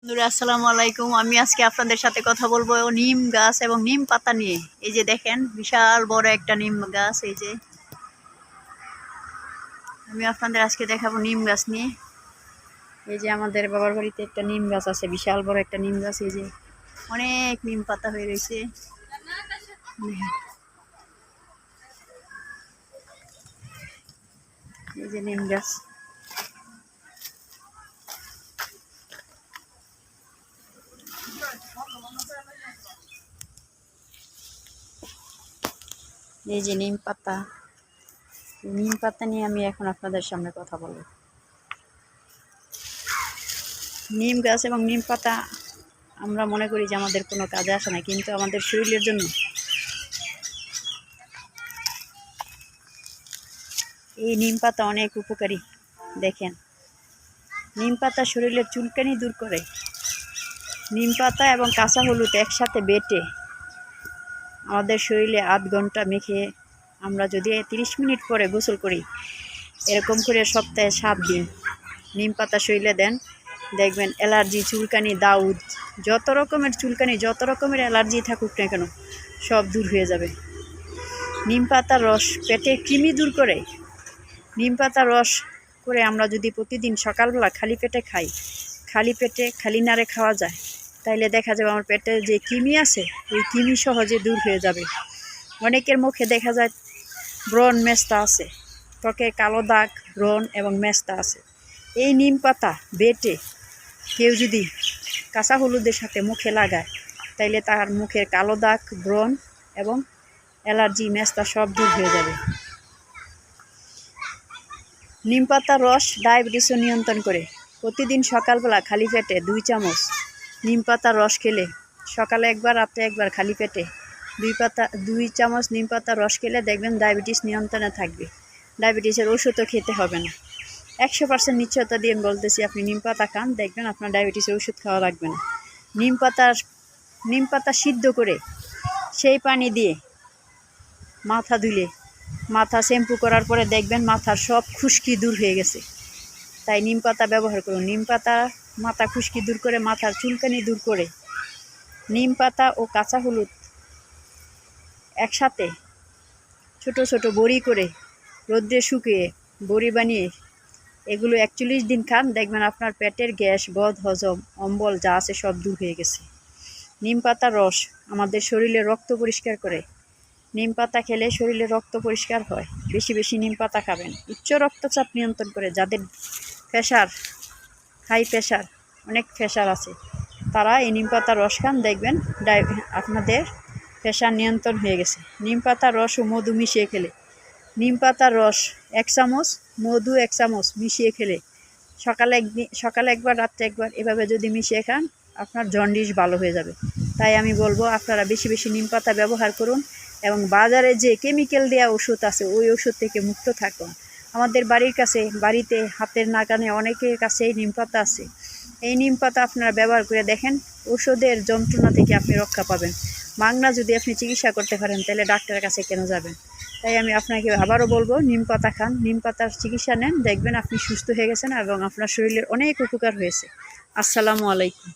বন্ধুরা আসসালামু আলাইকুম। আমি আজকে আপনাদের সাথে কথা বলবো নিম গাছ এবং নিম পাতা নিয়ে। এই যে দেখেন বিশাল বড় একটা নিম গাছ। এই যে আমি আপনাদের আজকে দেখাবো নিম গাছ নিয়ে। এই যে আমাদের বাবার বাড়িতে একটা নিম গাছ আছে, বিশাল বড় একটা নিম গাছ। এই যে অনেক নিম পাতা হয়ে রয়েছে। এই যে নিম গাছ, এই যে নিম পাতা। নিম পাতা নিয়ে আমি এখন আপনাদের সামনে কথা বলবো। নিম গাছ এবং নিম পাতা আমরা মনে করি যে আমাদের কোনো কাজে আসে না, কিন্তু আমাদের শরীরের জন্য এই নিম পাতা অনেক উপকারী। দেখেন, নিম পাতা শরীরের চুলকানি দূর করে। নিম পাতা এবং কাঁচা হলুদ একসাথে বেটে আমাদের শরীরে আধ ঘন্টা মেখে আমরা যদি 30 মিনিট পরে গোসল করি, এরকম করে সপ্তাহে 7 দিন নিম পাতা শরীরে দেন, দেখবেন অ্যালার্জি, চুলকানি, দাউদ, যত রকমের চুলকানি, যত রকমের অ্যালার্জি থাকুক না কেন সব দূর হয়ে যাবে। নিম পাতার রস পেটে কৃমি দূর করে। নিম পাতার রস করে আমরা যদি প্রতিদিন সকালবেলা খালি পেটে খাই, খালি পেটে খালি নাড়ে খাওয়া যায়, তাইলে দেখা যাবে আমার পেটে যে কৃমি আছে ওই কৃমি সহজে দূর হয়ে যাবে। অনেকের মুখে দেখা যায় ব্রণ মেস্তা আছে, ত্বকে কালো দাগ, ব্রণ এবং মেস্তা আছে। এই নিম পাতা বেটে কেউ যদি কাঁচা হলুদের সাথে মুখে লাগায়, তাইলে তার মুখের কালো দাগ, ব্রণ এবং অ্যালার্জি, মেস্তা সব দূর হয়ে যাবে। নিম পাতার রস ডায়াবেটিসও নিয়ন্ত্রণ করে। প্রতিদিন সকালবেলা খালি পেটে 2 চামচ নিম পাতার রস খেলে, সকালে একবার রাতে একবার খালি পেটে 2 চামচ নিম পাতার রস খেলে দেখবেন ডায়াবেটিস নিয়ন্ত্রণে থাকবে। ডায়াবেটিসের ওষুধও খেতে হবে না। 100% নিশ্চয়তা দিয়ে আমি বলতেছি, আপনি নিম পাতা খান, দেখবেন আপনার ডায়াবেটিসের ওষুধ খাওয়া লাগবে না। নিম পাতা সিদ্ধ করে সেই পানি দিয়ে মাথা ধুলে, মাথা শ্যাম্পু করার পরে দেখবেন মাথার সব খুশকি দূর হয়ে গেছে। তাই নিম পাতা ব্যবহার করুন। নিম পাতা মাথা খুশকি দূর করে, মাথার চুলকানি দূর করে। নিম পাতা ও কাঁচা হলুদ একসাথে ছোট ছোট বড়ি করে রোদ্রে শুকিয়ে বড়ি বানিয়ে এগুলো 41 দিন খান, দেখবেন আপনার পেটের গ্যাস, বদ হজম, অম্বল যা আছে সব দূর হয়ে গেছে। নিম পাতার রস আমাদের শরীরে রক্ত পরিষ্কার করে। নিম পাতা খেলে শরীরে রক্ত পরিষ্কার হয়। বেশি বেশি নিম পাতা খাবেন। উচ্চ রক্তচাপ নিয়ন্ত্রণ করে। যাদের প্রেশার, হাই প্রেশার, অনেক প্রেশার আছে, তারা এই নিম পাতার রস খান, দেখবেন আপনাদের প্রেশার নিয়ন্ত্রণ হয়ে গেছে। নিম পাতার রস ও মধু মিশিয়ে খেলে, নিম পাতার রস 1 চামচ, মধু 1 চামচ মিশিয়ে খেলে সকালে একবার রাত্রে একবার এভাবে যদি মিশিয়ে খান, আপনার জন্ডিস ভালো হয়ে যাবে। তাই আমি বলবো আপনারা বেশি বেশি নিম পাতা ব্যবহার করুন এবং বাজারে যে কেমিক্যাল দেওয়া ওষুধ আছে ওই ওষুধ থেকে মুক্ত থাকুন। আমাদের বাড়ির কাছে, বাড়িতে হাতের নাগানে অনেকের কাছে এই নিম পাতা আছে। এই নিম পাতা আপনারা ব্যবহার করে দেখেন, ওষুধের যন্ত্রণা থেকে আপনি রক্ষা পাবেন। মাগনা যদি আপনি চিকিৎসা করতে পারেন, তাহলে ডাক্তারের কাছে কেন যাবেন? তাই আমি আপনাকে আবারও বলবো, নিম পাতা খান, নিম পাতার চিকিৎসা নেন, দেখবেন আপনি সুস্থ হয়ে গেছেন এবং আপনার শরীরের অনেক উপকার হয়েছে। আসসালামু আলাইকুম।